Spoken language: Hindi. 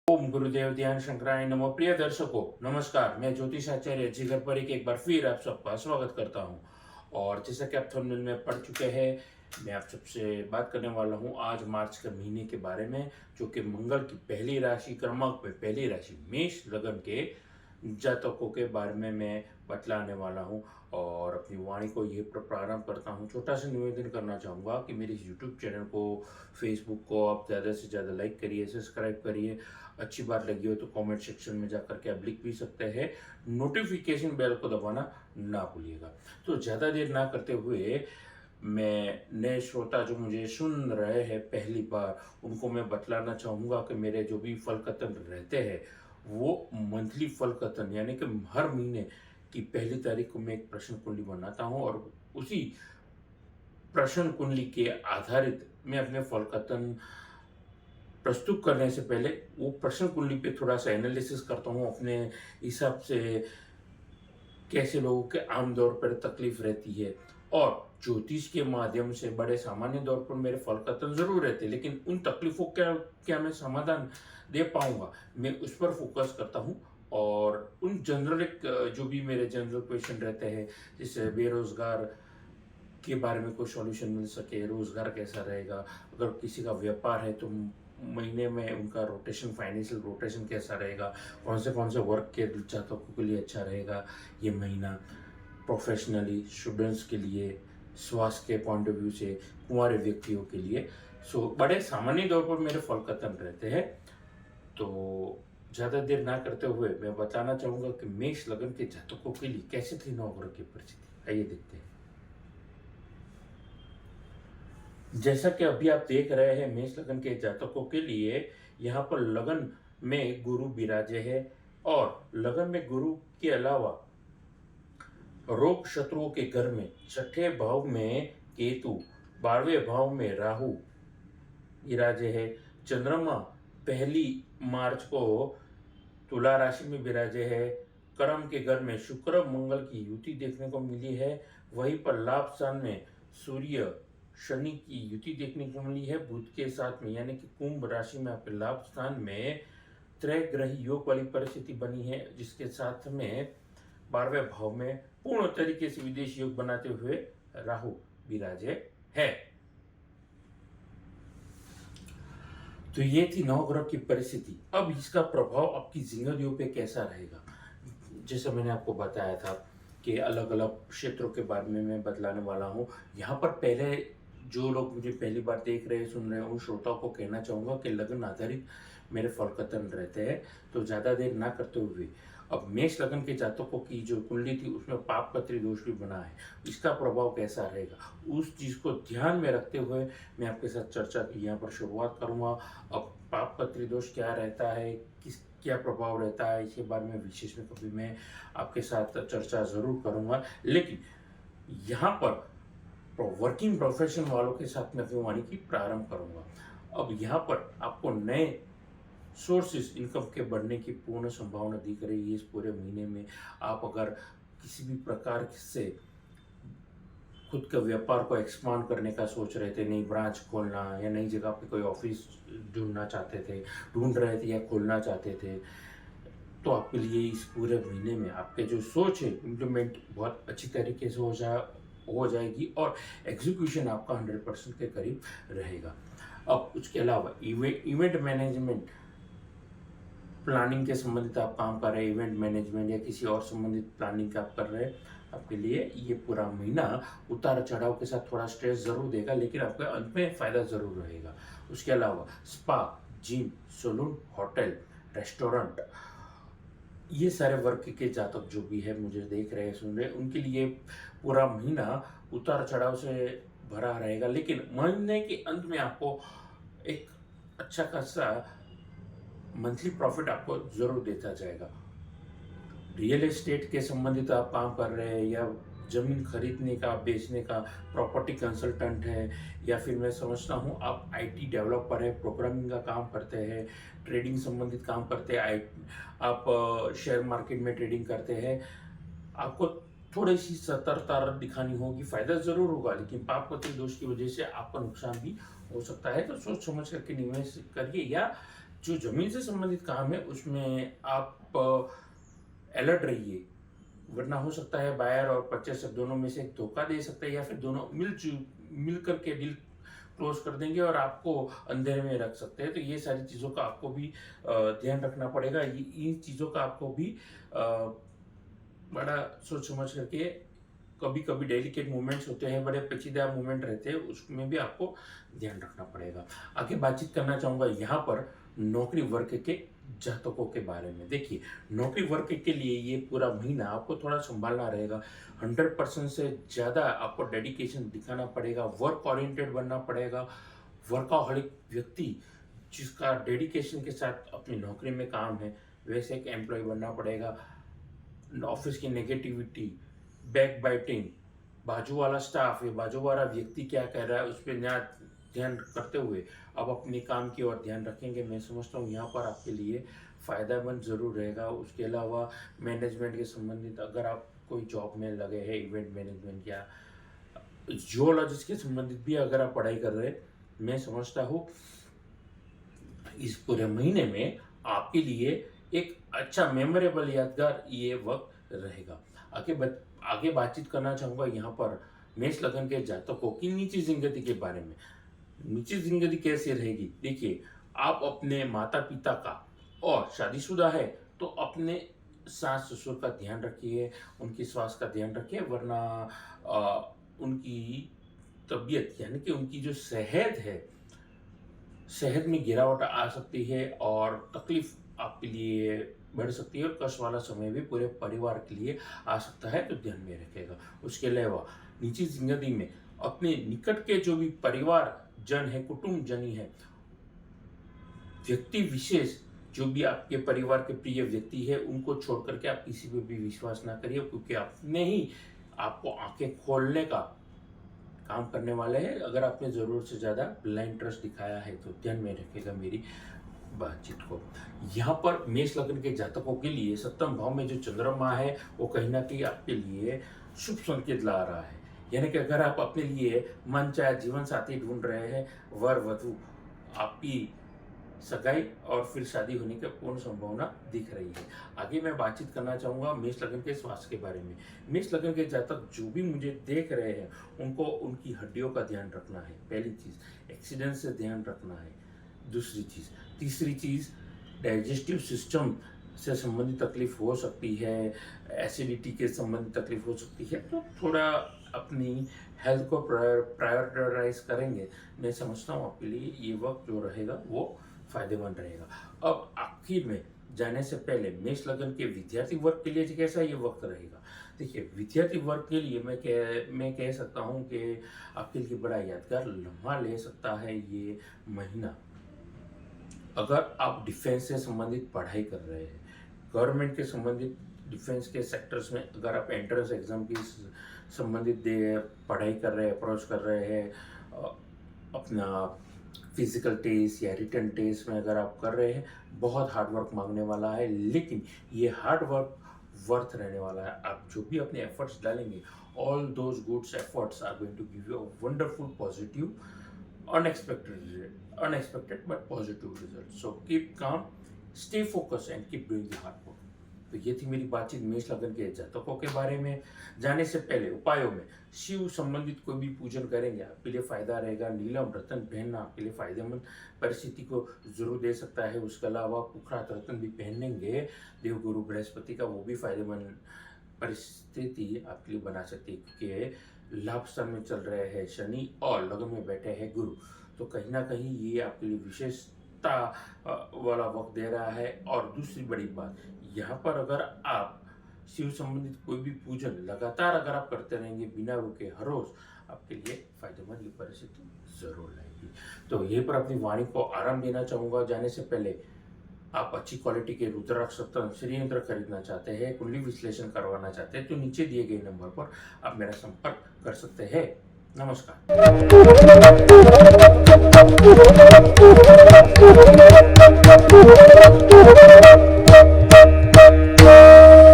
ओम गुरुदेव ध्यान शंकराय नमो। प्रिय दर्शकों नमस्कार, मैं ज्योतिषाचार्य जिगर पर एक बार फिर आप सबका स्वागत करता हूं। और जैसा कि आप थंबनेल में पढ़ चुके हैं, मैं आप सबसे बात करने वाला हूं आज मार्च के महीने के बारे में, जो कि मंगल की पहली राशि क्रमांक में पहली राशि मेष लगन के जातकों के बारे में मैं बतलाने वाला हूं। और अपनी वाणी को ये प्रारंभ करता हूं। छोटा सा निवेदन करना चाहूँगा कि मेरे यूट्यूब चैनल को, फेसबुक को आप ज़्यादा से ज़्यादा लाइक करिए, सब्सक्राइब करिए। अच्छी बात लगी हो तो कमेंट सेक्शन में जाकर के आप लिख भी सकते हैं। नोटिफिकेशन बेल को दबाना ना भूलिएगा। तो ज़्यादा देर ना करते हुए मैं नए श्रोता जो मुझे सुन रहे हैं पहली बार, उनको मैं बतलाना चाहूँगा कि मेरे जो भी फल कथन रहते हैं वो मंथली फल कथन, यानी कि हर महीने की पहली तारीख को मैं एक प्रश्न कुंडली बनाता हूँ और उसी प्रश्न कुंडली के आधारित मैं अपने फल कथन प्रस्तुत करने से पहले वो प्रश्न कुंडली पे थोड़ा सा एनालिसिस करता हूँ अपने हिसाब से, कैसे लोगों के आम तौर पर तकलीफ रहती है। और ज्योतिष के माध्यम से बड़े सामान्य तौर पर मेरे फल कथन जरूर रहते हैं, लेकिन उन तकलीफों का क्या मैं समाधान दे पाऊंगा, मैं उस पर फोकस करता हूँ। और उन जनरल जो भी मेरे जनरल क्वेश्चन रहते हैं, जैसे बेरोजगार के बारे में कोई सॉल्यूशन मिल सके, रोजगार कैसा रहेगा, अगर किसी का व्यापार है तो महीने में उनका रोटेशन, फाइनेंशियल रोटेशन कैसा रहेगा, कौन से वर्क के जातकों के लिए अच्छा रहेगा ये महीना, प्रोफेशनली स्टूडेंट्स के लिए, स्वास्थ्य के पॉइंट ऑफ व्यू से, कुंवारे व्यक्तियों के लिए। सो बड़े सामान्य तौर पर मेरे फल कथन रहते हैं। तो ज़्यादा देर ना करते हुए मैं बताना चाहूँगा कि मेष लगन के जातकों के लिए कैसे थी नवग्रह की परिस्थिति। आइए देखते हैं। जैसा कि अभी आप देख रहे हैं, मेष लगन के जातकों के लिए यहाँ पर लगन में गुरु विराजे है। और लगन में गुरु के अलावा रोग शत्रुओं के घर में छठे भाव में केतु, 12वें भाव में राहु विराजे है। चंद्रमा पहली मार्च को तुला राशि में विराजे है। कर्म के घर में शुक्र मंगल की युति देखने को मिली है। वहीं पर लाभ स्थान में सूर्य शनि की युति देखने को मिली है बुध के साथ में, यानी कि कुंभ राशि में आपके लाभ स्थान में त्रैग्रही योग वाली परिस्थिति बनी है, जिसके साथ में 12वें भाव में पूर्ण तरीके से विदेश योग बनाते हुए राहु विराजे है। तो ये थी नवग्रह की परिस्थिति। अब इसका प्रभाव आपकी जिंदगियों पे कैसा रहेगा, जैसे मैंने आपको बताया था कि अलग अलग क्षेत्रों के बारे में मैं बतलाने वाला हूँ। यहाँ पर पहले जो लोग मुझे पहली बार देख रहे हैं, सुन रहे हैं, उन श्रोताओं को कहना चाहूँगा कि लगन आधारित मेरे फल कथन रहते हैं। तो ज़्यादा देर ना करते हुए, अब मेष लगन के जातकों की जो कुंडली थी उसमें पाप पत्री दोष भी बना है, इसका प्रभाव कैसा रहेगा उस चीज़ को ध्यान में रखते हुए मैं आपके साथ चर्चा की यहाँ पर शुरुआत करूँगा। अब पाप पत्री दोष क्या रहता है, किस क्या प्रभाव रहता है, इसके बारे में विशेष में कभी मैं आपके साथ चर्चा ज़रूर करूँगा। लेकिन यहाँ पर वर्किंग प्रोफेशन वालों के साथ मैं अपनी वाणी की प्रारंभ करूँगा। अब यहाँ पर आपको नए सोर्सेस इनकम के बढ़ने की पूर्ण संभावना दिख रही है इस पूरे महीने में। आप अगर किसी भी प्रकार से खुद के व्यापार को एक्सपांड करने का सोच रहे थे, नई ब्रांच खोलना या नई जगह पे कोई ऑफिस ढूंढ रहे थे या खोलना चाहते थे, तो आपके लिए इस पूरे महीने में आपके जो सोच है इम्प्लीमेंट बहुत अच्छी तरीके से हो जाएगी और एग्जीक्यूशन आपका 100% के करीब रहेगा। अब उसके अलावा इवेंट मैनेजमेंट, प्लानिंग के संबंधित आप काम कर रहे हैं, इवेंट मैनेजमेंट या किसी और संबंधित प्लानिंग आप कर रहे हैं, आपके लिए ये पूरा महीना उतार चढ़ाव के साथ थोड़ा स्ट्रेस जरूर देगा, लेकिन आपके अंत में फायदा जरूर रहेगा। उसके अलावा spa, gym, salon, hotel, restaurant, ये सारे वर्ग के जातक जो भी है मुझे देख रहे हैं, सुन रहे हैं, उनके लिए पूरा महीना उतार चढ़ाव से भरा रहेगा, लेकिन महीने के अंत में आपको एक अच्छा खासा मंथली प्रॉफिट आपको जरूर देता जाएगा। रियल एस्टेट के संबंधित आप काम कर रहे हैं या जमीन खरीदने का, बेचने का, प्रॉपर्टी कंसल्टेंट है, या फिर मैं समझता हूँ आप आईटी डेवलपर है, प्रोग्रामिंग का काम करते हैं, ट्रेडिंग संबंधित काम करते हैं, आप शेयर मार्केट में ट्रेडिंग करते हैं, आपको थोड़ी सी सतर्कता दिखानी होगी। फायदा जरूर होगा, लेकिन पाप पत्री दोष की वजह से आपका नुकसान भी हो सकता है। तो सोच समझ करके निवेश करिए, या जो ज़मीन से संबंधित काम है उसमें आप अलर्ट रहिए, वरना हो सकता है बायर और परचेसर दोनों में से एक धोखा दे सकता है, या फिर दोनों मिल करके डील क्लोज कर देंगे और आपको अंधेरे में रख सकते हैं। तो ये सारी चीज़ों का आपको भी ध्यान रखना पड़ेगा। इन चीज़ों का आपको भी बड़ा सोच समझ करके, कभी कभी डेलिकेट मूवमेंट्स होते हैं, बड़े पेचीदा मूवमेंट रहते हैं, उसमें भी आपको ध्यान रखना पड़ेगा। आगे बातचीत करना चाहूँगा यहाँ पर नौकरी वर्ग के जातकों के बारे में। देखिए, नौकरी वर्ग के लिए ये पूरा महीना आपको थोड़ा संभालना रहेगा। 100% से ज़्यादा आपको डेडिकेशन दिखाना पड़ेगा, वर्क ओरिएंटेड बनना पड़ेगा। वर्काहॉलिक व्यक्ति जिसका डेडिकेशन के साथ अपनी नौकरी में काम है, वैसे एक एम्प्लॉय बनना पड़ेगा। ऑफिस की नेगेटिविटी, बैक बाइटिंग, बाजू वाला स्टाफ या बाजू वाला व्यक्ति क्या कह रहा है उस पर ध्यान करते हुए अब अपने काम की ओर ध्यान रखेंगे। मैं समझता हूँ यहाँ पर आपके लिए फ़ायदेमंद ज़रूर रहेगा। उसके अलावा मैनेजमेंट के संबंधित अगर आप कोई जॉब में लगे हैं, इवेंट मैनेजमेंट या जियोलॉजिस्ट के संबंधित भी अगर आप पढ़ाई कर रहे हैं, मैं समझता हूँ इस पूरे महीने में आपके लिए एक अच्छा मेमोरेबल यादगार ये वक्त रहेगा। आगे बातचीत करना चाहूँगा यहाँ पर मेष लग्न के जातकों की निजी जिंदगी के बारे में। निजी जिंदगी कैसी रहेगी? देखिए, आप अपने माता पिता का, और शादीशुदा है तो अपने सास ससुर का ध्यान रखिए, उनकी स्वास्थ्य का ध्यान रखिए, वरना उनकी तबीयत यानी कि उनकी जो सेहत है, सेहत में गिरावट आ सकती है और तकलीफ आपके लिए बढ़ सकती है, और कष्ट वाला समय भी पूरे परिवार के लिए आ सकता है, तो ध्यान में रखेगा। उसके अलावा निजी जिंदगी में अपने निकट के जो भी परिवार जन है, कुटुंब जनी है, व्यक्ति विशेष जो भी आपके परिवार के प्रिय व्यक्ति है, उनको छोड़ करके आप किसी पे भी विश्वास ना करिए, क्योंकि आपने ही आपको आंखें खोलने का काम करने वाले हैं। अगर आपने ज़रूरत से ज़्यादा ब्लाइंड ट्रस्ट दिखाया है तो ध्यान में रखेगा मेरी बातचीत को। यहाँ पर मेष लग्न के जातकों के लिए सप्तम भाव में जो चंद्रमा है वो कहीं ना कहीं आपके लिए शुभ संकेत ला रहा है। यानी कि अगर आप अपने लिए मन चाहे जीवन साथी ढूंढ रहे हैं, वर वधु, आपकी सगाई और फिर शादी होने की पूर्ण संभावना दिख रही है। आगे मैं बातचीत करना चाहूँगा मेष लग्न के स्वास्थ्य के बारे में। मेष लग्न के जातक जो भी मुझे देख रहे हैं, उनको उनकी हड्डियों का ध्यान रखना है। पहली चीज़ एक्सीडेंट से ध्यान रखना है। दूसरी चीज़, तीसरी चीज़, डाइजेस्टिव सिस्टम से संबंधित तकलीफ हो सकती है, एसिडिटी के संबंधित तकलीफ हो सकती है, तो थोड़ा अपनी हेल्थ को प्रायोरिटाइज करेंगे। मैं समझता हूँ आपके लिए ये वक्त जो रहेगा वो फायदेमंद रहेगा। अब आखिर में जाने से पहले मेष लग्न के विद्यार्थी वर्ग के लिए कैसा ये वक्त रहेगा? देखिए, विद्यार्थी वर्ग के लिए मैं कह सकता हूँ कि आपके लिए बड़ा यादगार लम्हा ले सकता है ये महीना। अगर आप डिफेंस से संबंधित पढ़ाई कर रहे हैं, गवर्नमेंट के संबंधित डिफेंस के सेक्टर्स में अगर आप एंट्रेंस एग्जाम की संबंधित पढ़ाई कर रहे हैं, अप्रोच कर रहे हैं, अपना फिजिकल टेस्ट या रिटन टेस्ट में अगर आप कर रहे हैं, बहुत हार्ड वर्क मांगने वाला है, लेकिन ये हार्ड वर्क वर्थ रहने वाला है। आप जो भी अपने एफर्ट्स डालेंगे, all those goods efforts are going to give you a wonderful positive unexpected but positive results. So keep calm, stay focused and keep doing the hard work. तो ये थी मेरी बातचीत मेष लग्न के जातकों के बारे में। जाने से पहले उपायों में शिव संबंधित कोई भी पूजन करेंगे आपके लिए फायदा रहेगा। नीलम रत्न पहनना आपके लिए फायदेमंद परिस्थिति को जरूर दे सकता है। उसके अलावा पुखरात रत्न भी पहनेंगे देवगुरु बृहस्पति का, वो भी फायदेमंद परिस्थिति आपके लिए बना सकती है, क्योंकि लाभ स्थान में चल रहे हैं शनि और लग्न में बैठे हैं गुरु, तो कहीं ना कहीं ये आपके लिए विशेषता वाला वक्त दे रहा है। और दूसरी बड़ी बात, यहाँ पर अगर आप शिव संबंधित कोई भी पूजन लगातार अगर आप करते रहेंगे बिना रुके हर रोज, आपके लिए फायदेमंद ये परिस्थिति जरूर रहेगी। तो यहीं पर अपनी वाणी को आराम देना चाहूँगा। जाने से पहले आप अच्छी क्वालिटी के रुद्राक्ष रत्न श्रीयंत्र खरीदना चाहते हैं, कुंडली विश्लेषण करवाना चाहते हैं, तो नीचे दिए गए नंबर पर आप मेरा संपर्क कर सकते हैं। नमस्कार।